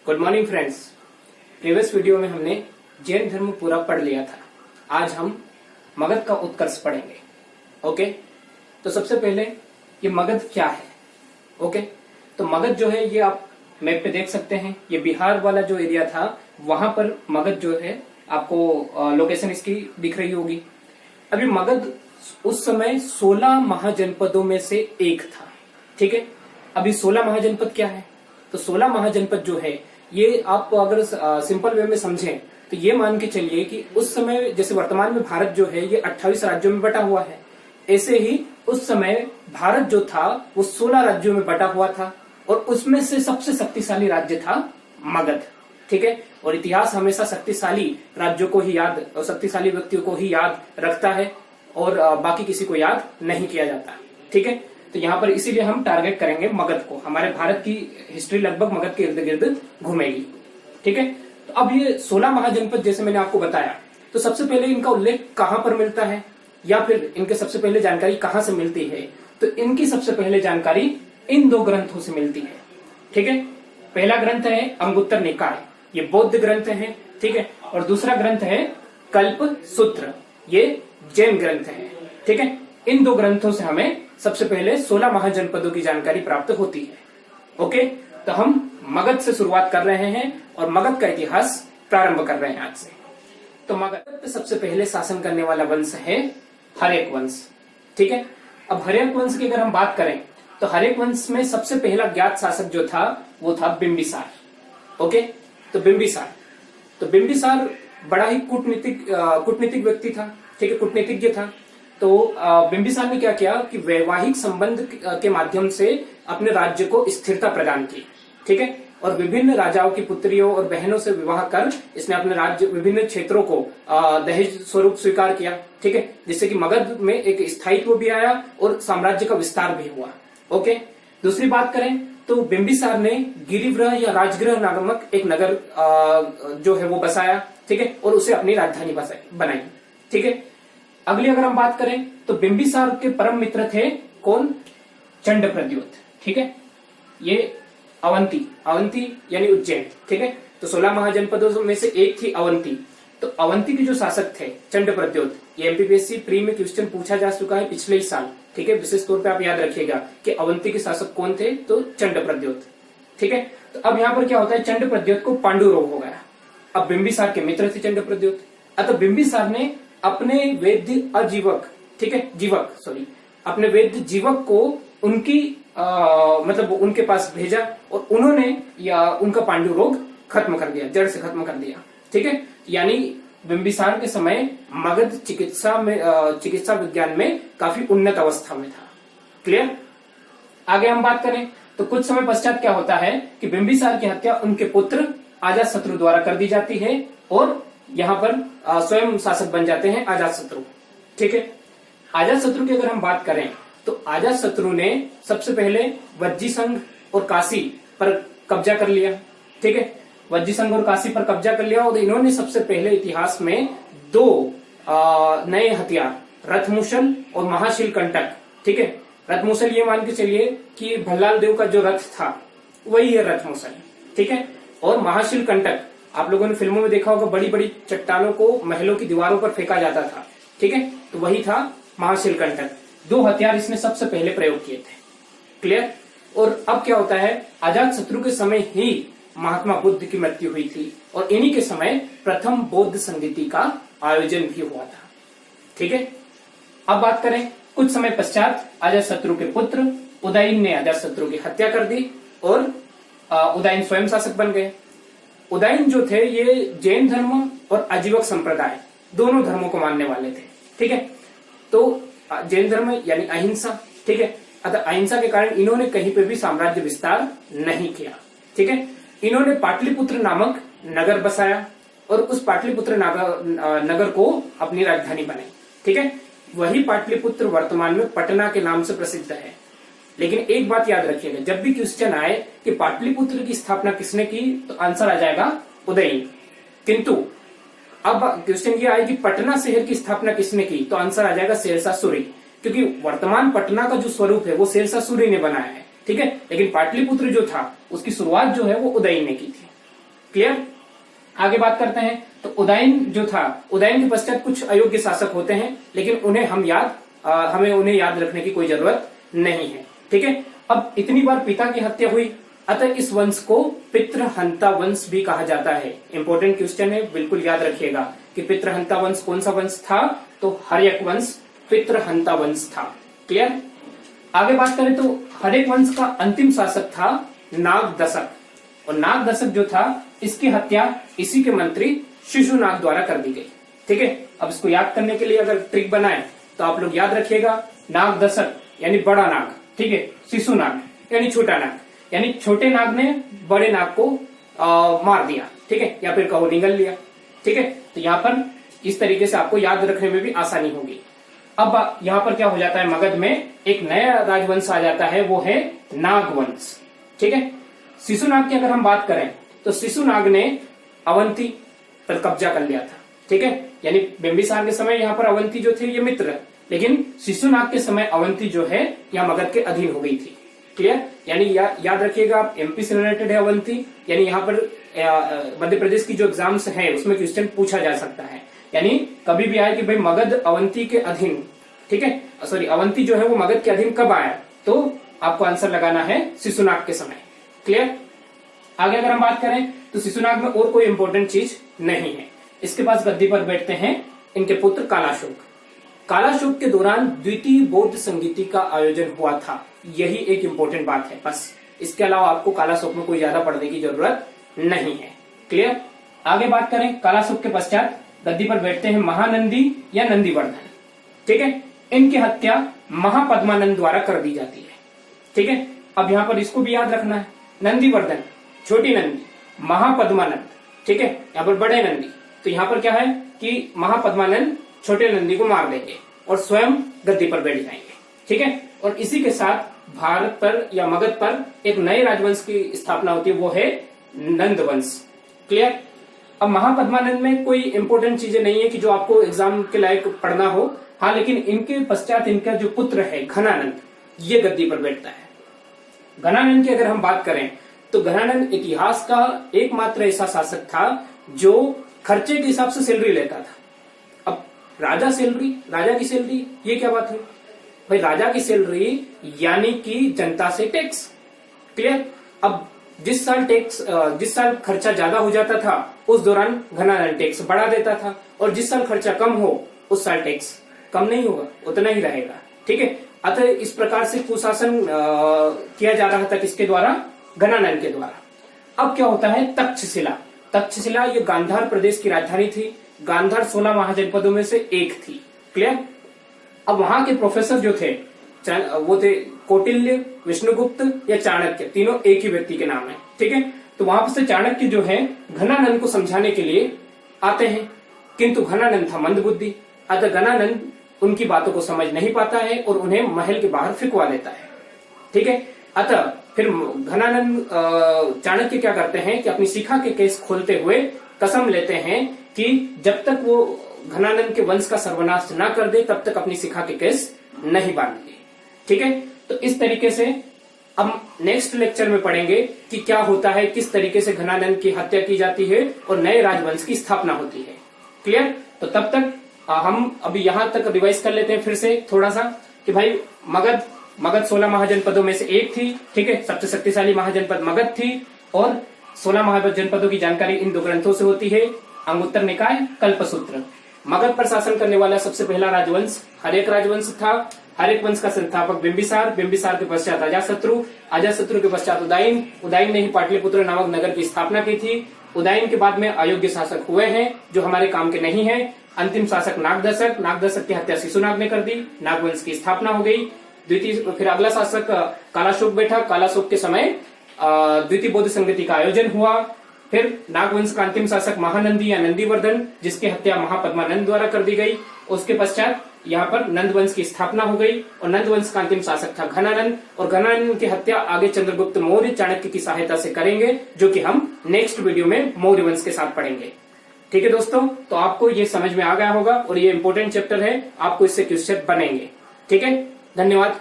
Good morning friends. Previous video में हमने जैन धर्म पूरा पढ़ लिया था। आज हम मगध का उत्कर्ष पढ़ेंगे। ओके, तो सबसे पहले ये मगध क्या है। ओके, तो मगध जो है ये आप मैप पे देख सकते हैं। ये बिहार वाला जो एरिया था वहां पर मगध जो है आपको लोकेशन इसकी दिख रही होगी। अभी मगध उस समय 16 महाजनपदों में से एक था। ठीक है, अभी 16 महाजनपद क्या है, तो 16 महाजनपद जो है ये आप अगर सिंपल वे में समझें तो ये मान के चलिए कि उस समय जैसे वर्तमान में भारत जो है ये 28 राज्यों में बटा हुआ है, ऐसे ही उस समय भारत जो था वो 16 राज्यों में बटा हुआ था और उसमें से सबसे शक्तिशाली राज्य था मगध। ठीक है, और इतिहास हमेशा शक्तिशाली राज्यों को ही याद और शक्तिशाली व्यक्तियों को ही याद रखता है और बाकी किसी को याद नहीं किया जाता। ठीक है, तो यहाँ पर इसीलिए हम टारगेट करेंगे मगध को। हमारे भारत की हिस्ट्री लगभग मगध के इर्द गिर्द घूमेगी। ठीक है, तो अब ये 16 महाजनपद जैसे मैंने आपको बताया, तो सबसे पहले इनका उल्लेख कहां पर मिलता है या फिर इनके सबसे पहले जानकारी कहां से मिलती है, तो इनकी सबसे पहले जानकारी इन दो ग्रंथों से मिलती है। ठीक है, पहला ग्रंथ है अंगुत्तर निकाय, ये बौद्ध ग्रंथ है। ठीक है, और दूसरा ग्रंथ है कल्प सूत्र, ये जैन ग्रंथ है। ठीक है, इन दो ग्रंथों से हमें सबसे पहले 16 महाजनपदों की जानकारी प्राप्त होती है। ओके, तो हम मगध से शुरुआत कर रहे हैं और मगध का इतिहास प्रारंभ कर रहे हैं आज से। तो मगध पे सबसे पहले शासन करने वाला वंश है हर्यक वंश। ठीक है, अब हर्यक वंश की अगर हम बात करें तो हर्यक वंश में सबसे पहला ज्ञात शासक जो था वो था बिंबिसार। ओके, तो बिंबिसार बड़ा ही कूटनीतिक व्यक्ति था। ठीक है, कूटनीतिज्ञ था। तो बिंबिसार ने क्या किया कि वैवाहिक संबंध के माध्यम से अपने राज्य को स्थिरता प्रदान की। ठीक है, और विभिन्न राजाओं की पुत्रियों और बहनों से विवाह कर इसने अपने राज्य विभिन्न क्षेत्रों को दहेज स्वरूप स्वीकार किया। ठीक है, जिससे कि मगध में एक स्थायित्व भी आया और साम्राज्य का विस्तार भी हुआ। ओके, दूसरी बात करें तो बिंबिसार ने गिरिवृह या राजगृह नामक एक नगर जो है वो बसाया। ठीक है, और उसे अपनी राजधानी बनाई। ठीक है, अगली अगर हम बात करें तो बिंबिसार के परम मित्र थे कौन, चंडप्रद्योत। ठीक है, ये अवंती यानी उज्जैन। ठीक है, तो 16 महाजनपदों में से एक थी अवंती। तो अवंती के जो शासक थे चंडप्रद्योत, ये एमपीपीएससी प्री में क्वेश्चन पूछा जा चुका है पिछले ही साल। ठीक है, विशेष तौर पे आप याद रखिएगा कि अवंती के शासक कौन थे, तो चंडप्रद्योत। ठीक है, तो अब यहाँ पर क्या होता है, चंडप्रद्योत को पांडु रोग हो गया। अब बिंबिसार के मित्र थे चंडप्रद्योत, अतः बिंबिसार ने अपने वैद्य अजीवक, ठीक है जीवक सॉरी अपने वैद्य जीवक को उनकी मतलब उनके पास भेजा और उन्होंने या उनका पांडु रोग खत्म कर दिया, जड़ से खत्म कर दिया। ठीक है, यानी बिंबिसार के समय मगध चिकित्सा विज्ञान में काफी उन्नत अवस्था में था। क्लियर। आगे हम बात करें तो कुछ समय पश्चात क्या होता है कि बिंबिसार की हत्या उनके पुत्र अजातशत्रु द्वारा कर दी जाती है और यहाँ पर स्वयं शासक बन जाते हैं अजातशत्रु। ठीक है, अजातशत्रु की अगर हम बात करें तो अजातशत्रु ने सबसे पहले वज्जी संघ और काशी पर कब्जा कर लिया। ठीक है, वज्जी संघ और काशी पर कब्जा कर लिया और इन्होंने सबसे पहले इतिहास में दो नए हथियार, रथमुशल और महाशील कंटक। ठीक है, रथमुशल ये मान के चलिए कि भल्लाल देव का जो रथ था वही है रथमुशल। ठीक है, और महाशील कंटक आप लोगों ने फिल्मों में देखा होगा, बड़ी बड़ी चट्टानों को महलों की दीवारों पर फेंका जाता था। ठीक है, तो वही था महाशील कंटक। दो हथियार इसने सबसे पहले प्रयोग किए थे। क्लियर। और अब क्या होता है, अजातशत्रु के समय ही महात्मा बुद्ध की मृत्यु हुई थी और इन्हीं के समय प्रथम बौद्ध संगीति का आयोजन भी हुआ था। ठीक है, अब बात करें कुछ समय पश्चात अजातशत्रु के पुत्र उदयन ने अजातशत्रु की हत्या कर दी और उदयन स्वयं शासक बन गए। उदयन जो थे ये जैन धर्म और आजीवक संप्रदाय दोनों धर्मों को मानने वाले थे। ठीक है, तो जैन धर्म यानी अहिंसा। ठीक है, अतः अहिंसा के कारण इन्होंने कहीं पे भी साम्राज्य विस्तार नहीं किया। ठीक है, इन्होंने पाटलिपुत्र नामक नगर बसाया और उस पाटलिपुत्र नगर को अपनी राजधानी बनाई। ठीक है, वही पाटलिपुत्र वर्तमान में पटना के नाम से प्रसिद्ध है। लेकिन एक बात याद रखिएगा, जब भी क्वेश्चन आए कि पाटलिपुत्र की स्थापना किसने की, तो आंसर आ जाएगा उदयन। किंतु अब क्वेश्चन ये आए कि पटना शहर की स्थापना किसने की, तो आंसर आ जाएगा शेरशाह सूरी, क्योंकि वर्तमान पटना का जो स्वरूप है वो शेरशाह सूरी ने बनाया है। ठीक है, लेकिन पाटलिपुत्र जो था उसकी शुरुआत जो है वो उदयन ने की थी। क्लियर। आगे बात करते हैं तो उदयन जो था, उदयन के पश्चात कुछ अयोग्य शासक होते हैं, लेकिन उन्हें हमें उन्हें याद रखने की कोई जरूरत नहीं है। ठीक है। अब इतनी बार पिता की हत्या हुई, अतः इस वंश को पितृहंता वंश भी कहा जाता है। इंपॉर्टेंट क्वेश्चन है, बिल्कुल याद रखिएगा कि पितृहंता वंश कौन सा वंश था, तो हर्यक वंश पितृहंता वंश था। क्लियर। आगे बात करें तो हर्यक वंश का अंतिम शासक था नागदशक, और नागदशक जो था इसकी हत्या इसी के मंत्री शिशुनाग द्वारा कर दी गई। ठीक है। अब इसको याद करने के लिए अगर ट्रिक बनाए तो आप लोग याद रखिएगा, नागदशक यानी बड़ा नाग, ठीक है, शिशुनाग यानी छोटा नाग, यानी छोटे नाग ने बड़े नाग को मार दिया। ठीक है, या फिर कहो निगल लिया। ठीक है। तो यहाँ पर इस तरीके से आपको याद रखने में भी आसानी होगी। अब यहाँ पर क्या हो जाता है, मगध में एक नया राजवंश आ जाता है, वो है नागवंश। ठीक है। शिशुनाग की अगर हम बात करें तो शिशुनाग ने अवंती पर कब्जा कर लिया था। ठीक है। यानी बिंबिसार के समय यहाँ पर अवंती जो थे ये मित्र, लेकिन शिशुनाग के समय अवंती जो है यह मगध के अधीन हो गई थी। क्लियर। यानी याद रखिएगा, एमपी से रिलेटेड है अवंती, यानी यहाँ पर मध्य प्रदेश की जो एग्जाम्स है उसमें क्वेश्चन पूछा जा सकता है। यानी कभी भी आए कि भाई मगध अवंती के अधीन, ठीक है, सॉरी अवंती जो है वो मगध के अधीन कब आया, तो आपको आंसर लगाना है शिशुनाग के समय। क्लियर। आगे अगर हम बात करें तो शिशुनाग में और कोई इंपॉर्टेंट चीज नहीं है। इसके पास गद्दी पर बैठते हैं इनके पुत्र कालाशोक। कालाशोक के दौरान द्वितीय बौद्ध संगीति का आयोजन हुआ था, यही एक इंपॉर्टेंट बात है बस। इसके अलावा आपको कालाशोक में कोई ज्यादा पढ़ने की जरूरत नहीं है। क्लियर। आगे बात करें, कालाशोक के पश्चात गद्दी पर बैठते हैं महानंदी या नंदीवर्धन। ठीक है। इनकी हत्या महापद्मानंद द्वारा कर दी जाती है। ठीक है। अब यहाँ पर इसको भी याद रखना है, नंदीवर्धन छोटी नंदी, महापद्मानंद, ठीक है, यहाँ पर बड़े नंदी। तो यहाँ पर क्या है कि महापद्मानंद छोटे नंदी को मार देंगे और स्वयं गद्दी पर बैठ जाएंगे। ठीक है। और इसी के साथ भारत पर या मगध पर एक नए राजवंश की स्थापना होती है, वो है नंदवंश। क्लियर। अब महापद्मानंद में कोई इंपोर्टेंट चीजें नहीं है कि जो आपको एग्जाम के लायक पढ़ना हो, हाँ, लेकिन इनके पश्चात इनका जो पुत्र है घनानंद, ये गद्दी पर बैठता है। घनानंद की अगर हम बात करें तो घनानंद इतिहास का एकमात्र ऐसा शासक था जो खर्चे के हिसाब से सैलरी लेता था। अब राजा की सैलरी, ये क्या बात है भाई, राजा की सैलरी यानी कि जनता से टैक्स। क्लियर। अब जिस साल खर्चा ज्यादा हो जाता था उस दौरान घनानंद टैक्स बढ़ा देता था, और जिस साल खर्चा कम हो उस साल टैक्स कम नहीं होगा, उतना ही रहेगा। ठीक है। अतः इस प्रकार से कुशासन किया जा रहा था किसके द्वारा, घनानंद के द्वारा। अब क्या होता है, तक्षशिला। तक्षशिला ये गांधार प्रदेश की राजधानी थी। गांधार 16 महाजनपदों में से एक थी। क्लियर। अब वहां के प्रोफेसर जो थे वो थे कौटिल्य, विष्णुगुप्त या चाणक्य, तीनों एक ही व्यक्ति के नाम है। ठीक है। तो वहां से चाणक्य जो है घनानंद को समझाने के लिए आते हैं, किंतु घनानंद था मंदबुद्धि, अतः घनानंद उनकी बातों को समझ नहीं पाता है और उन्हें महल के बाहर फिकवा देता है। ठीक है। अतः फिर घनानंद चाणक्य क्या करते हैं कि अपनी शिखा के केस खोलते हुए कसम लेते हैं कि जब तक वो घनानंद के वंश का सर्वनाश न कर दे तब तक अपनी शिखा के केस नहीं बांधेंगे। ठीक है। तो इस तरीके से अब नेक्स्ट लेक्चर में पढ़ेंगे कि क्या होता है, किस तरीके से घनानंद की हत्या की जाती है और नए राजवंश की स्थापना होती है। क्लियर। तो तब तक हम अभी यहां तक रिवाइज कर लेते हैं फिर से थोड़ा सा कि भाई मगध 16 महाजनपदों में से एक थी। ठीक है। सबसे शक्तिशाली महाजनपद मगध थी और 16 महाजनपदों की जानकारी इन दो ग्रंथों से होती है, अंगुत्तर निकाय, कल्पसूत्र। मगध पर शासन करने वाला सबसे पहला राजवंश हर्यक राजवंश था। हर्यक वंश का संस्थापक बिंबिसार, बिंबिसार के पश्चात अजातशत्रु, अजातशत्रु के पश्चात उदयन, उदयन ने ही पाटलिपुत्र नामक नगर की स्थापना की थी। उदयन के बाद में अयोग्य शासक हुए हैं जो हमारे काम के नहीं है। अंतिम शासक नागदशक, नागदशक की हत्या शिशुनाग ने कर दी, नागवंश की स्थापना हो गई। फिर अगला शासक कालाशोक बैठा, कालाशोक के समय द्वितीय बौद्ध संगति का आयोजन हुआ। फिर नागवंश का अंतिम शासक महानंदी या नंदीवर्धन, जिसकी हत्या महापद्मानंद द्वारा कर दी गई। उसके पश्चात यहाँ पर नंदवंश की स्थापना हो गई और नंदवंश का अंतिम शासक था घनानंद, और घनानंद की हत्या आगे चंद्रगुप्त मौर्य चाणक्य की सहायता से करेंगे, जो कि हम नेक्स्ट वीडियो में मौर्य वंश के साथ पढ़ेंगे। ठीक है दोस्तों, तो आपको ये समझ में आ गया होगा और ये इंपॉर्टेंट चैप्टर है, आपको इससे क्वेश्चन बनेंगे। ठीक है, धन्यवाद।